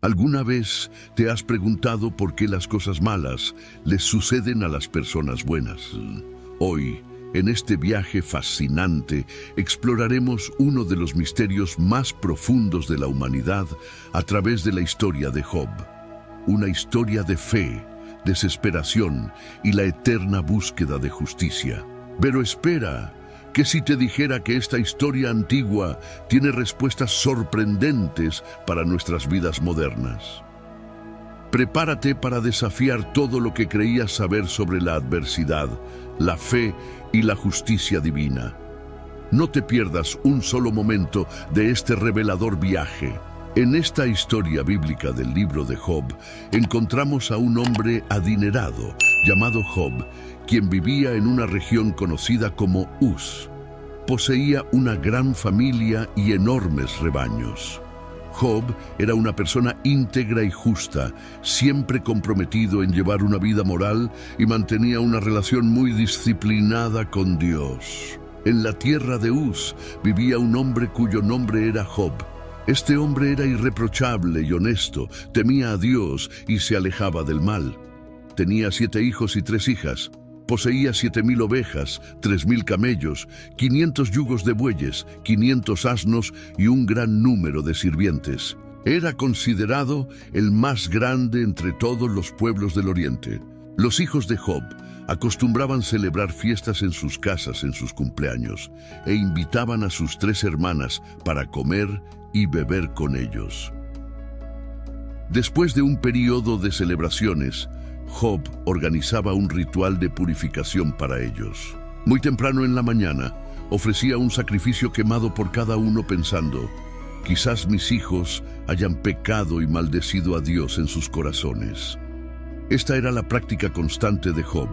¿Alguna vez te has preguntado por qué las cosas malas les suceden a las personas buenas? Hoy, en este viaje fascinante, exploraremos uno de los misterios más profundos de la humanidad a través de la historia de Job. Una historia de fe, desesperación y la eterna búsqueda de justicia. Pero espera, ¿qué si te dijera que esta historia antigua tiene respuestas sorprendentes para nuestras vidas modernas? Prepárate para desafiar todo lo que creías saber sobre la adversidad, la fe y la justicia divina. No te pierdas un solo momento de este revelador viaje. En esta historia bíblica del libro de Job, encontramos a un hombre adinerado llamado Job, quien vivía en una región conocida como Uz. Poseía una gran familia y enormes rebaños. Job era una persona íntegra y justa, siempre comprometido en llevar una vida moral y mantenía una relación muy disciplinada con Dios. En la tierra de Uz vivía un hombre cuyo nombre era Job. Este hombre era irreprochable y honesto, temía a Dios y se alejaba del mal. Tenía 7 hijos y 3 hijas. Poseía 7,000 ovejas, 3,000 camellos, 500 yugos de bueyes, 500 asnos y un gran número de sirvientes. Era considerado el más grande entre todos los pueblos del Oriente. Los hijos de Job acostumbraban celebrar fiestas en sus casas en sus cumpleaños e invitaban a sus 3 hermanas para comer y beber con ellos. Después de un periodo de celebraciones, Job organizaba un ritual de purificación para ellos. Muy temprano en la mañana, ofrecía un sacrificio quemado por cada uno pensando, quizás mis hijos hayan pecado y maldecido a Dios en sus corazones. Esta era la práctica constante de Job,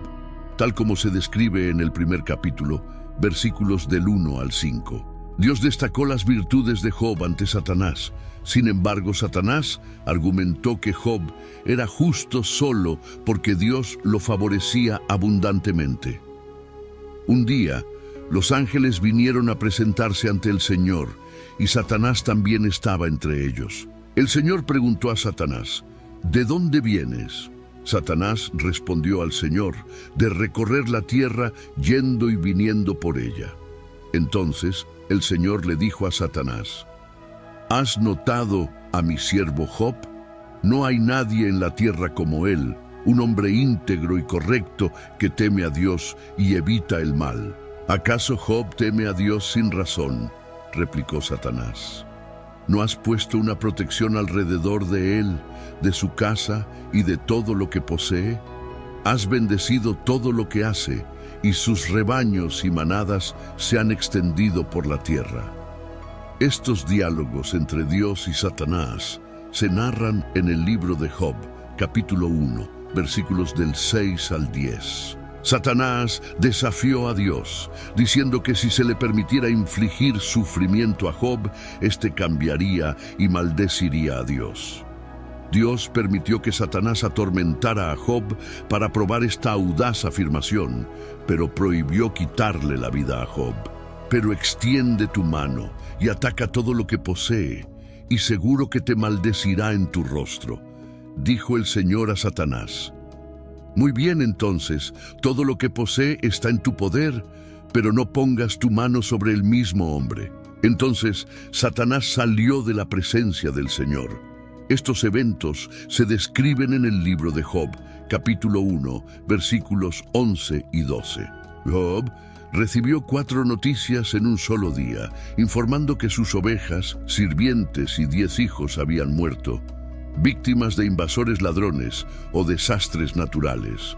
tal como se describe en el primer capítulo, versículos del 1 al 5. Dios destacó las virtudes de Job ante Satanás. Sin embargo, Satanás argumentó que Job era justo solo porque Dios lo favorecía abundantemente. Un día, los ángeles vinieron a presentarse ante el Señor, y Satanás también estaba entre ellos. El Señor preguntó a Satanás, ¿de dónde vienes? Satanás respondió al Señor, de recorrer la tierra yendo y viniendo por ella. Entonces, el Señor le dijo a Satanás, ¿has notado a mi siervo Job? No hay nadie en la tierra como él, un hombre íntegro y correcto que teme a Dios y evita el mal. ¿Acaso Job teme a Dios sin razón? Replicó Satanás. ¿No has puesto una protección alrededor de él, de su casa y de todo lo que posee? Has bendecido todo lo que hace, y sus rebaños y manadas se han extendido por la tierra. Estos diálogos entre Dios y Satanás se narran en el libro de Job, capítulo 1, versículos del 6 al 10. Satanás desafió a Dios, diciendo que si se le permitiera infligir sufrimiento a Job, éste cambiaría y maldeciría a Dios. Dios permitió que Satanás atormentara a Job para probar esta audaz afirmación, pero prohibió quitarle la vida a Job. Pero extiende tu mano y ataca todo lo que posee, y seguro que te maldecirá en tu rostro, dijo el Señor a Satanás. Muy bien, entonces, todo lo que posee está en tu poder, pero no pongas tu mano sobre el mismo hombre. Entonces Satanás salió de la presencia del Señor. Estos eventos se describen en el libro de Job, capítulo 1, versículos 11 y 12. Job recibió 4 noticias en un solo día, informando que sus ovejas, sirvientes y 10 hijos habían muerto, víctimas de invasores ladrones o desastres naturales.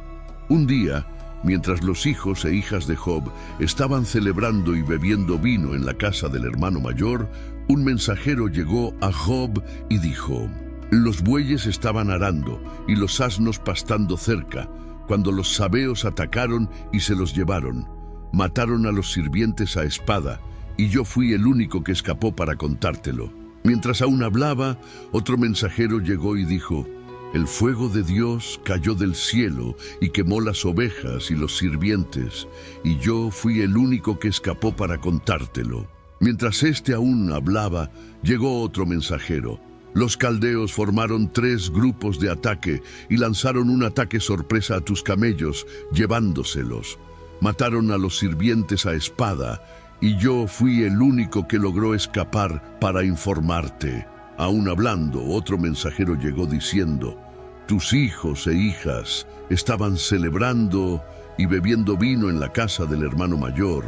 Un día, mientras los hijos e hijas de Job estaban celebrando y bebiendo vino en la casa del hermano mayor, un mensajero llegó a Job y dijo, los bueyes estaban arando y los asnos pastando cerca, cuando los sabeos atacaron y se los llevaron. Mataron a los sirvientes a espada, y yo fui el único que escapó para contártelo. Mientras aún hablaba, otro mensajero llegó y dijo, el fuego de Dios cayó del cielo y quemó las ovejas y los sirvientes, y yo fui el único que escapó para contártelo. Mientras éste aún hablaba, llegó otro mensajero. Los caldeos formaron 3 grupos de ataque y lanzaron un ataque sorpresa a tus camellos, llevándoselos. Mataron a los sirvientes a espada, y yo fui el único que logró escapar para informarte. Aún hablando, otro mensajero llegó diciendo: tus hijos e hijas estaban celebrando y bebiendo vino en la casa del hermano mayor,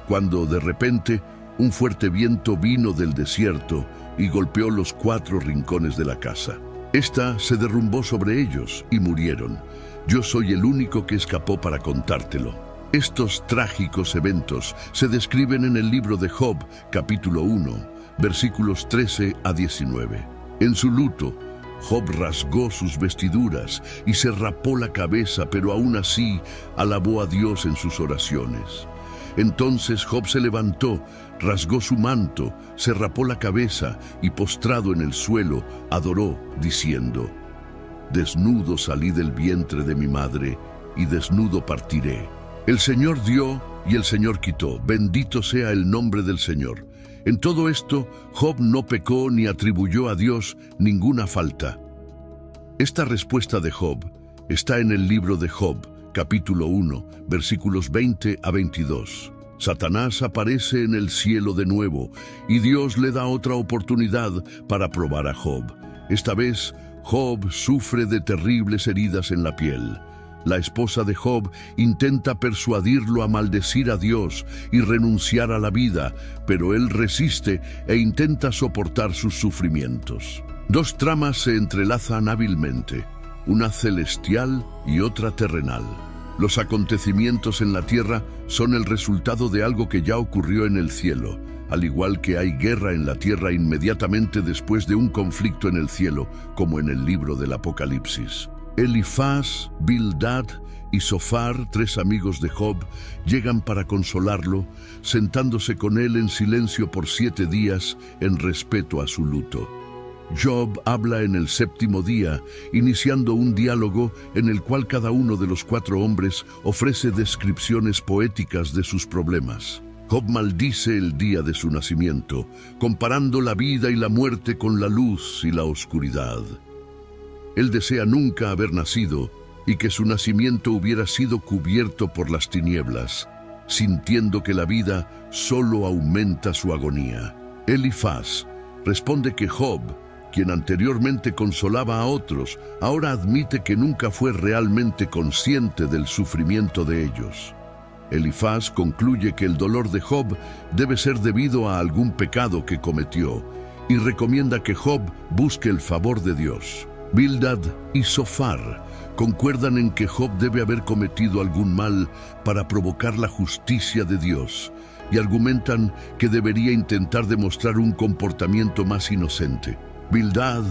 cuando de repente un fuerte viento vino del desierto y golpeó los 4 rincones de la casa. Esta se derrumbó sobre ellos y murieron. Yo soy el único que escapó para contártelo. Estos trágicos eventos se describen en el libro de Job, capítulo 1, versículos 13 a 19. En su luto, Job rasgó sus vestiduras y se rapó la cabeza, pero aún así alabó a Dios en sus oraciones. Entonces Job se levantó, rasgó su manto, se rapó la cabeza y postrado en el suelo, adoró, diciendo: desnudo salí del vientre de mi madre, y desnudo partiré. El Señor dio y el Señor quitó, bendito sea el nombre del Señor. En todo esto, Job no pecó ni atribuyó a Dios ninguna falta. Esta respuesta de Job está en el libro de Job, capítulo 1, versículos 20 a 22. Satanás aparece en el cielo de nuevo y Dios le da otra oportunidad para probar a Job. Esta vez, Job sufre de terribles heridas en la piel. La esposa de Job intenta persuadirlo a maldecir a Dios y renunciar a la vida, pero él resiste e intenta soportar sus sufrimientos. 2 tramas se entrelazan hábilmente, una celestial y otra terrenal. Los acontecimientos en la tierra son el resultado de algo que ya ocurrió en el cielo, al igual que hay guerra en la tierra inmediatamente después de un conflicto en el cielo, como en el libro del Apocalipsis. Elifaz, Bildad y Zofar, 3 amigos de Job, llegan para consolarlo, sentándose con él en silencio por 7 días en respeto a su luto. Job habla en el 7º día, iniciando un diálogo en el cual cada uno de los 4 hombres ofrece descripciones poéticas de sus problemas. Job maldice el día de su nacimiento, comparando la vida y la muerte con la luz y la oscuridad. Él desea nunca haber nacido y que su nacimiento hubiera sido cubierto por las tinieblas, sintiendo que la vida solo aumenta su agonía. Elifaz responde que Job, quien anteriormente consolaba a otros, ahora admite que nunca fue realmente consciente del sufrimiento de ellos. Elifaz concluye que el dolor de Job debe ser debido a algún pecado que cometió y recomienda que Job busque el favor de Dios. Bildad y Zofar concuerdan en que Job debe haber cometido algún mal para provocar la justicia de Dios y argumentan que debería intentar demostrar un comportamiento más inocente. Bildad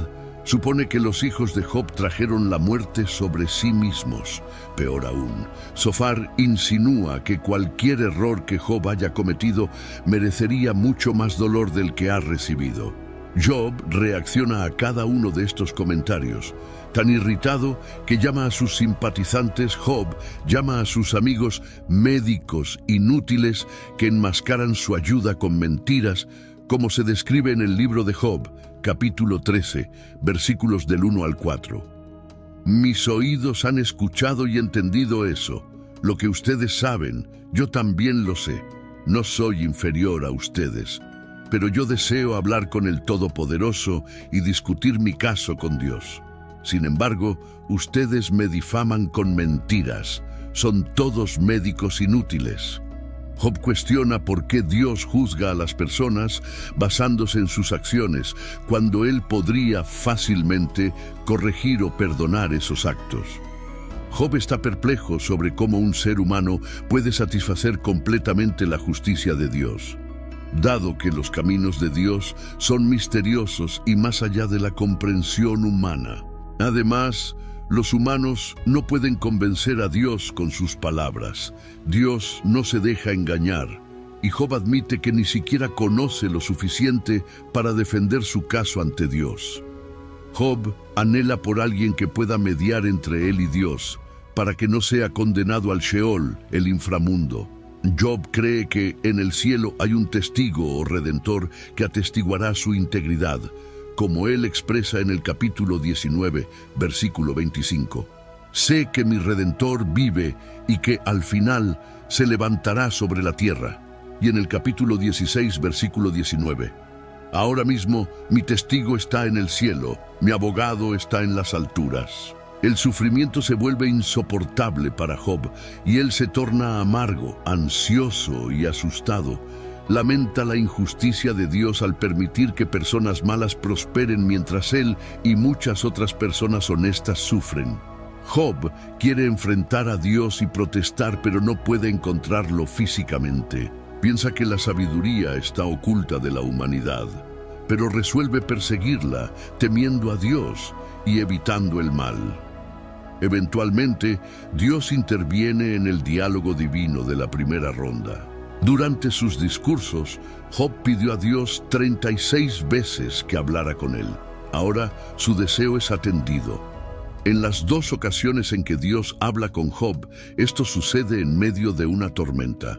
supone que los hijos de Job trajeron la muerte sobre sí mismos. Peor aún, Zofar insinúa que cualquier error que Job haya cometido merecería mucho más dolor del que ha recibido. Job reacciona a cada uno de estos comentarios, tan irritado que llama a sus simpatizantes Job, llama a sus amigos médicos inútiles que enmascaran su ayuda con mentiras, como se describe en el libro de Job, capítulo 13, versículos del 1 al 4. Mis oídos han escuchado y entendido eso. Lo que ustedes saben, yo también lo sé. No soy inferior a ustedes. Pero yo deseo hablar con el Todopoderoso y discutir mi caso con Dios. Sin embargo, ustedes me difaman con mentiras. Son todos médicos inútiles. Job cuestiona por qué Dios juzga a las personas basándose en sus acciones, cuando él podría fácilmente corregir o perdonar esos actos. Job está perplejo sobre cómo un ser humano puede satisfacer completamente la justicia de Dios. Dado que los caminos de Dios son misteriosos y más allá de la comprensión humana. Además, los humanos no pueden convencer a Dios con sus palabras. Dios no se deja engañar, y Job admite que ni siquiera conoce lo suficiente para defender su caso ante Dios. Job anhela por alguien que pueda mediar entre él y Dios, para que no sea condenado al Sheol, el inframundo. Job cree que en el cielo hay un testigo o redentor que atestiguará su integridad, como él expresa en el capítulo 19, versículo 25. Sé que mi Redentor vive y que al final se levantará sobre la tierra. Y en el capítulo 16, versículo 19. Ahora mismo mi testigo está en el cielo, mi abogado está en las alturas. El sufrimiento se vuelve insoportable para Job y él se torna amargo, ansioso y asustado. Lamenta la injusticia de Dios al permitir que personas malas prosperen mientras él y muchas otras personas honestas sufren. Job quiere enfrentar a Dios y protestar, pero no puede encontrarlo físicamente. Piensa que la sabiduría está oculta de la humanidad, pero resuelve perseguirla, temiendo a Dios y evitando el mal. Eventualmente, Dios interviene en el diálogo divino de la primera ronda. Durante sus discursos, Job pidió a Dios 36 veces que hablara con él. Ahora, su deseo es atendido. En las dos ocasiones en que Dios habla con Job, esto sucede en medio de una tormenta.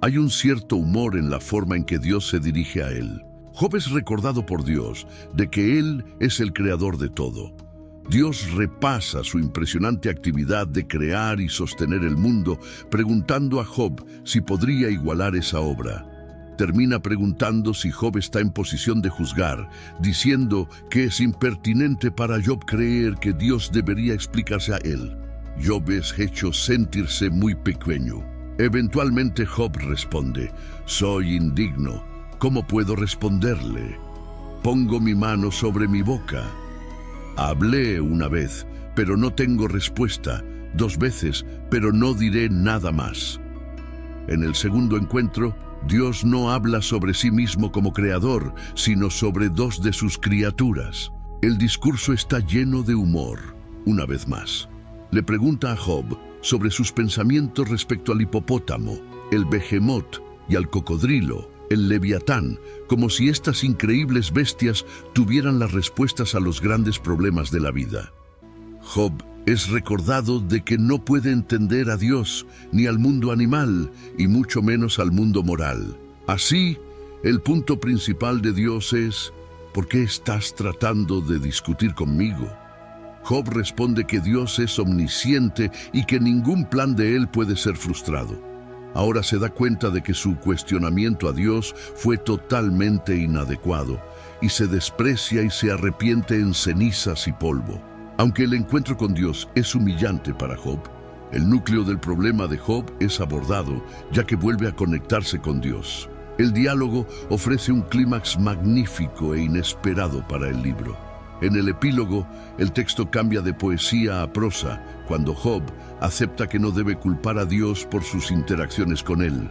Hay un cierto humor en la forma en que Dios se dirige a él. Job es recordado por Dios de que Él es el creador de todo. Dios repasa su impresionante actividad de crear y sostener el mundo, preguntando a Job si podría igualar esa obra. Termina preguntando si Job está en posición de juzgar, diciendo que es impertinente para Job creer que Dios debería explicarse a él. Job es hecho sentirse muy pequeño. Eventualmente Job responde: soy indigno. ¿Cómo puedo responderle? Pongo mi mano sobre mi boca. Hablé una vez, pero no tengo respuesta. 2 veces, pero no diré nada más. En el segundo encuentro, Dios no habla sobre sí mismo como creador, sino sobre 2 de sus criaturas. El discurso está lleno de humor. Una vez más, le pregunta a Job sobre sus pensamientos respecto al hipopótamo, el behemoth y al cocodrilo, el leviatán, como si estas increíbles bestias tuvieran las respuestas a los grandes problemas de la vida. Job es recordado de que no puede entender a Dios, ni al mundo animal, y mucho menos al mundo moral. Así, el punto principal de Dios es: ¿por qué estás tratando de discutir conmigo? Job responde que Dios es omnisciente y que ningún plan de él puede ser frustrado. Ahora se da cuenta de que su cuestionamiento a Dios fue totalmente inadecuado, y se desprecia y se arrepiente en cenizas y polvo. Aunque el encuentro con Dios es humillante para Job, el núcleo del problema de Job es abordado, ya que vuelve a conectarse con Dios. El diálogo ofrece un clímax magnífico e inesperado para el libro. En el epílogo, el texto cambia de poesía a prosa, cuando Job acepta que no debe culpar a Dios por sus interacciones con él.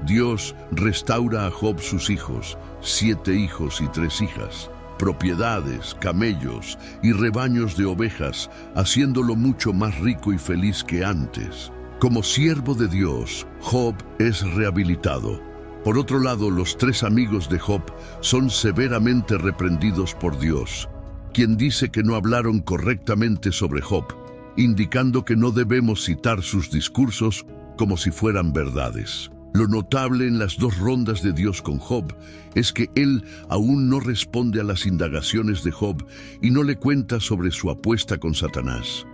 Dios restaura a Job sus hijos, 7 hijos y 3 hijas, propiedades, camellos y rebaños de ovejas, haciéndolo mucho más rico y feliz que antes. Como siervo de Dios, Job es rehabilitado. Por otro lado, los 3 amigos de Job son severamente reprendidos por Dios, quien dice que no hablaron correctamente sobre Job, indicando que no debemos citar sus discursos como si fueran verdades. Lo notable en las 2 rondas de Dios con Job es que él aún no responde a las indagaciones de Job y no le cuenta sobre su apuesta con Satanás.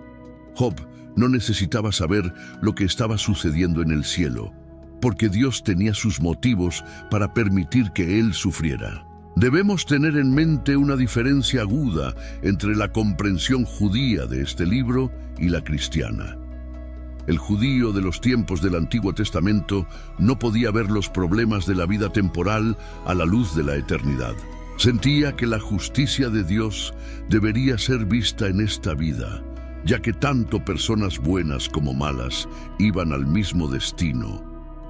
Job no necesitaba saber lo que estaba sucediendo en el cielo, porque Dios tenía sus motivos para permitir que él sufriera. Debemos tener en mente una diferencia aguda entre la comprensión judía de este libro y la cristiana. El judío de los tiempos del Antiguo Testamento no podía ver los problemas de la vida temporal a la luz de la eternidad. Sentía que la justicia de Dios debería ser vista en esta vida, ya que tanto personas buenas como malas iban al mismo destino,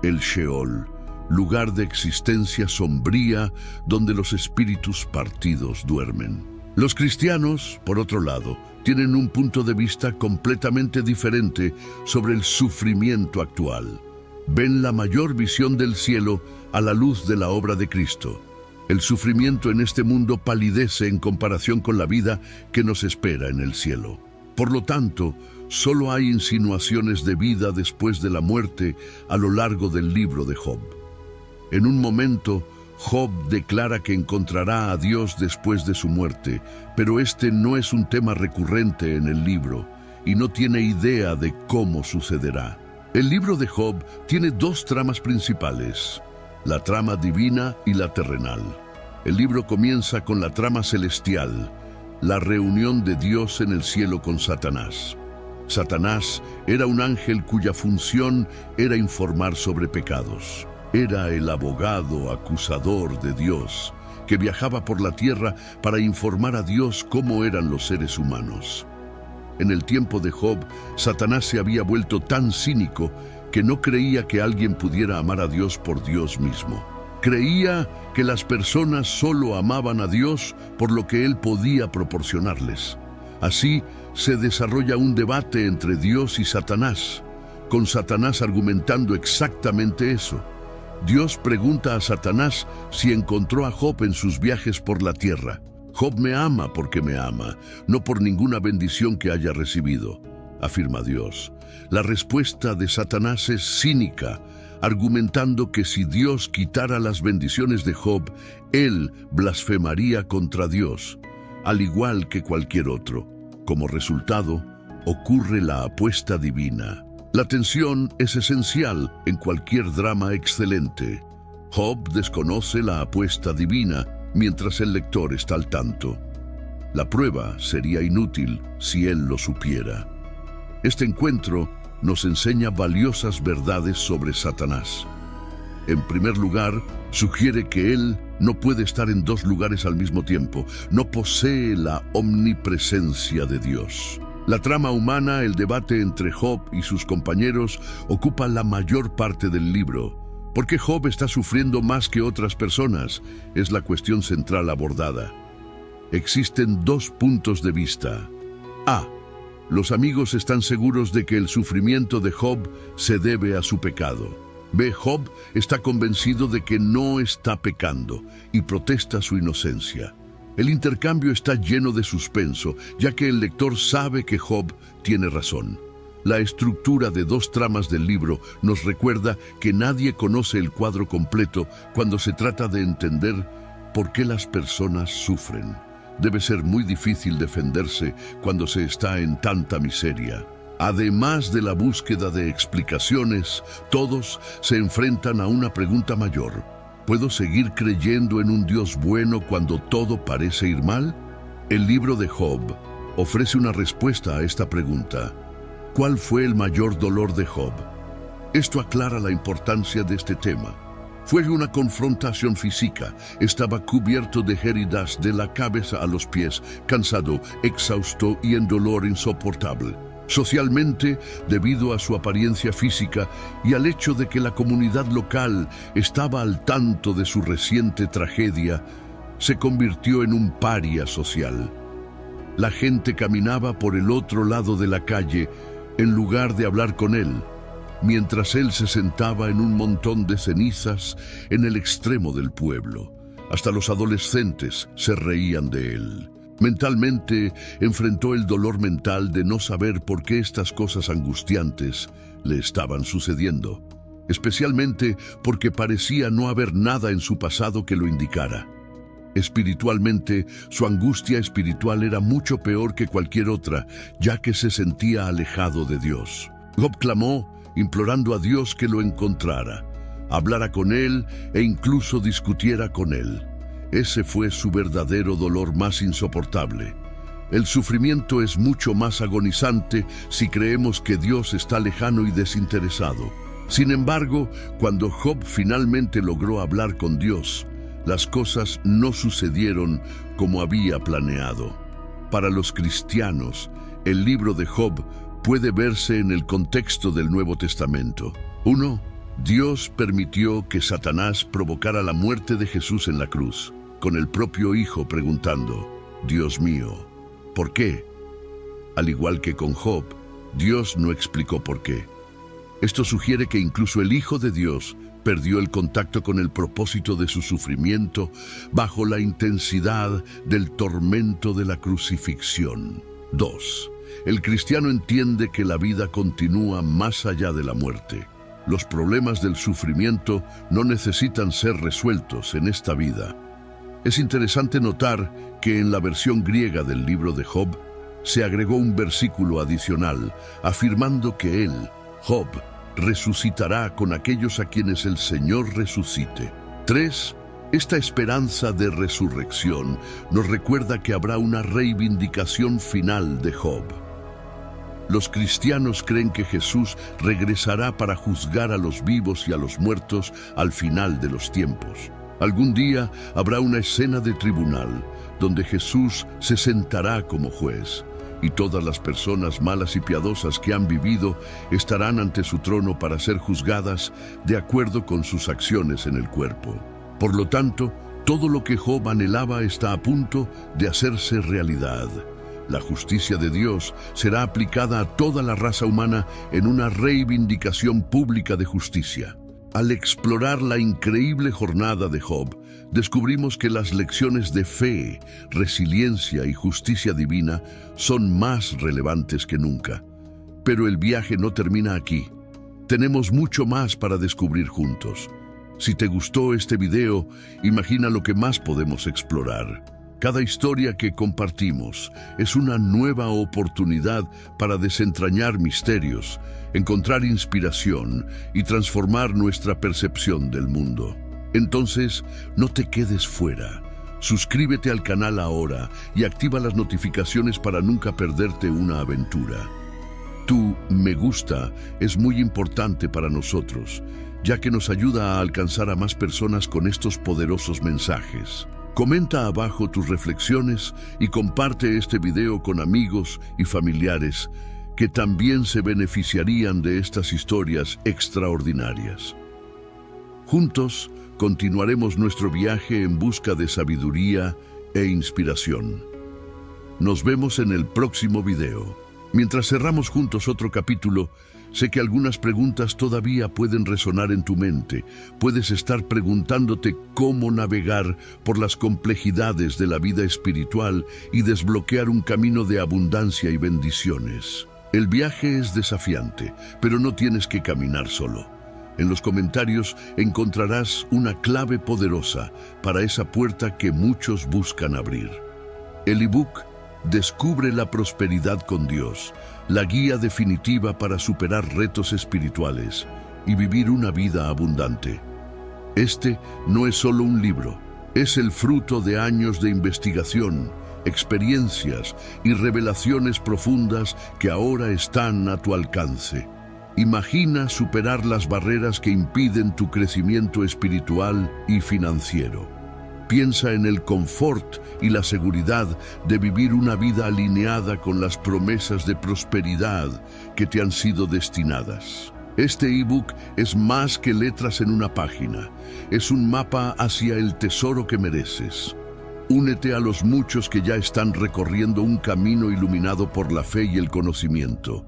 el Sheol, lugar de existencia sombría donde los espíritus partidos duermen. Los cristianos, por otro lado, tienen un punto de vista completamente diferente sobre el sufrimiento actual. Ven la mayor visión del cielo a la luz de la obra de Cristo. El sufrimiento en este mundo palidece en comparación con la vida que nos espera en el cielo. Por lo tanto, solo hay insinuaciones de vida después de la muerte a lo largo del libro de Job. En un momento, Job declara que encontrará a Dios después de su muerte, pero este no es un tema recurrente en el libro y no tiene idea de cómo sucederá. El libro de Job tiene dos tramas principales, la trama divina y la terrenal. El libro comienza con la trama celestial, la reunión de Dios en el cielo con Satanás. Satanás era un ángel cuya función era informar sobre pecados. Era el abogado acusador de Dios, que viajaba por la tierra para informar a Dios cómo eran los seres humanos. En el tiempo de Job, Satanás se había vuelto tan cínico que no creía que alguien pudiera amar a Dios por Dios mismo. Creía que las personas solo amaban a Dios por lo que Él podía proporcionarles. Así se desarrolla un debate entre Dios y Satanás, con Satanás argumentando exactamente eso. Dios pregunta a Satanás si encontró a Job en sus viajes por la tierra. Job me ama porque me ama, no por ninguna bendición que haya recibido, afirma Dios. La respuesta de Satanás es cínica, argumentando que si Dios quitara las bendiciones de Job, él blasfemaría contra Dios, al igual que cualquier otro. Como resultado, ocurre la apuesta divina. La tensión es esencial en cualquier drama excelente. Job desconoce la apuesta divina mientras el lector está al tanto. La prueba sería inútil si él lo supiera. Este encuentro nos enseña valiosas verdades sobre Satanás. En primer lugar, sugiere que él no puede estar en dos lugares al mismo tiempo. No posee la omnipresencia de Dios. La trama humana, el debate entre Job y sus compañeros, ocupa la mayor parte del libro. ¿Por qué Job está sufriendo más que otras personas? Es la cuestión central abordada. Existen dos puntos de vista. A. Los amigos están seguros de que el sufrimiento de Job se debe a su pecado. B. Job está convencido de que no está pecando y protesta su inocencia. El intercambio está lleno de suspenso, ya que el lector sabe que Job tiene razón. La estructura de dos tramas del libro nos recuerda que nadie conoce el cuadro completo cuando se trata de entender por qué las personas sufren. Debe ser muy difícil defenderse cuando se está en tanta miseria. Además de la búsqueda de explicaciones, todos se enfrentan a una pregunta mayor. ¿Puedo seguir creyendo en un Dios bueno cuando todo parece ir mal? El libro de Job ofrece una respuesta a esta pregunta. ¿Cuál fue el mayor dolor de Job? Esto aclara la importancia de este tema. Fue una confrontación física. Estaba cubierto de heridas de la cabeza a los pies, cansado, exhausto y en dolor insoportable. Socialmente, debido a su apariencia física y al hecho de que la comunidad local estaba al tanto de su reciente tragedia, se convirtió en un paria social. La gente caminaba por el otro lado de la calle en lugar de hablar con él, mientras él se sentaba en un montón de cenizas en el extremo del pueblo. Hasta los adolescentes se reían de él. Mentalmente, enfrentó el dolor mental de no saber por qué estas cosas angustiantes le estaban sucediendo, especialmente porque parecía no haber nada en su pasado que lo indicara. Espiritualmente, su angustia espiritual era mucho peor que cualquier otra, ya que se sentía alejado de Dios. Job clamó, implorando a Dios que lo encontrara, hablara con él e incluso discutiera con él. Ese fue su verdadero dolor más insoportable. El sufrimiento es mucho más agonizante si creemos que Dios está lejano y desinteresado. Sin embargo, cuando Job finalmente logró hablar con Dios, las cosas no sucedieron como había planeado. Para los cristianos, el libro de Job puede verse en el contexto del Nuevo Testamento. 1. Dios permitió que Satanás provocara la muerte de Jesús en la cruz, con el propio Hijo preguntando, Dios mío, ¿por qué? Al igual que con Job, Dios no explicó por qué. Esto sugiere que incluso el Hijo de Dios perdió el contacto con el propósito de su sufrimiento bajo la intensidad del tormento de la crucifixión. 2. El cristiano entiende que la vida continúa más allá de la muerte. Los problemas del sufrimiento no necesitan ser resueltos en esta vida. Es interesante notar que en la versión griega del libro de Job se agregó un versículo adicional afirmando que él, Job, resucitará con aquellos a quienes el Señor resucite. 3. Esta esperanza de resurrección nos recuerda que habrá una reivindicación final de Job. Los cristianos creen que Jesús regresará para juzgar a los vivos y a los muertos al final de los tiempos. Algún día habrá una escena de tribunal donde Jesús se sentará como juez y todas las personas malas y piadosas que han vivido estarán ante su trono para ser juzgadas de acuerdo con sus acciones en el cuerpo. Por lo tanto, todo lo que Job anhelaba está a punto de hacerse realidad. La justicia de Dios será aplicada a toda la raza humana en una reivindicación pública de justicia. Al explorar la increíble jornada de Job, descubrimos que las lecciones de fe, resiliencia y justicia divina son más relevantes que nunca. Pero el viaje no termina aquí. Tenemos mucho más para descubrir juntos. Si te gustó este video, imagina lo que más podemos explorar. Cada historia que compartimos es una nueva oportunidad para desentrañar misterios, encontrar inspiración y transformar nuestra percepción del mundo. Entonces, no te quedes fuera. Suscríbete al canal ahora y activa las notificaciones para nunca perderte una aventura. Tu me gusta es muy importante para nosotros, ya que nos ayuda a alcanzar a más personas con estos poderosos mensajes. Comenta abajo tus reflexiones y comparte este video con amigos y familiares que también se beneficiarían de estas historias extraordinarias. Juntos continuaremos nuestro viaje en busca de sabiduría e inspiración. Nos vemos en el próximo video. Mientras cerramos juntos otro capítulo, sé que algunas preguntas todavía pueden resonar en tu mente. Puedes estar preguntándote cómo navegar por las complejidades de la vida espiritual y desbloquear un camino de abundancia y bendiciones. El viaje es desafiante, pero no tienes que caminar solo. En los comentarios encontrarás una clave poderosa para esa puerta que muchos buscan abrir. El ebook Descubre la prosperidad con Dios, la guía definitiva para superar retos espirituales y vivir una vida abundante. Este no es solo un libro, es el fruto de años de investigación, experiencias y revelaciones profundas que ahora están a tu alcance. Imagina superar las barreras que impiden tu crecimiento espiritual y financiero. Piensa en el confort y la seguridad de vivir una vida alineada con las promesas de prosperidad que te han sido destinadas. Este ebook es más que letras en una página. Es un mapa hacia el tesoro que mereces. Únete a los muchos que ya están recorriendo un camino iluminado por la fe y el conocimiento.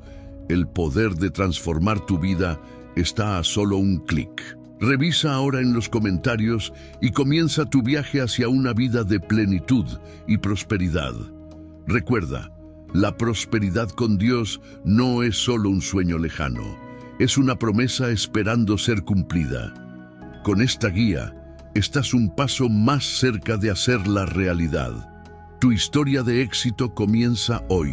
El poder de transformar tu vida está a solo un clic. Revisa ahora en los comentarios y comienza tu viaje hacia una vida de plenitud y prosperidad. Recuerda, la prosperidad con Dios no es solo un sueño lejano, es una promesa esperando ser cumplida. Con esta guía, estás un paso más cerca de hacerla realidad. Tu historia de éxito comienza hoy.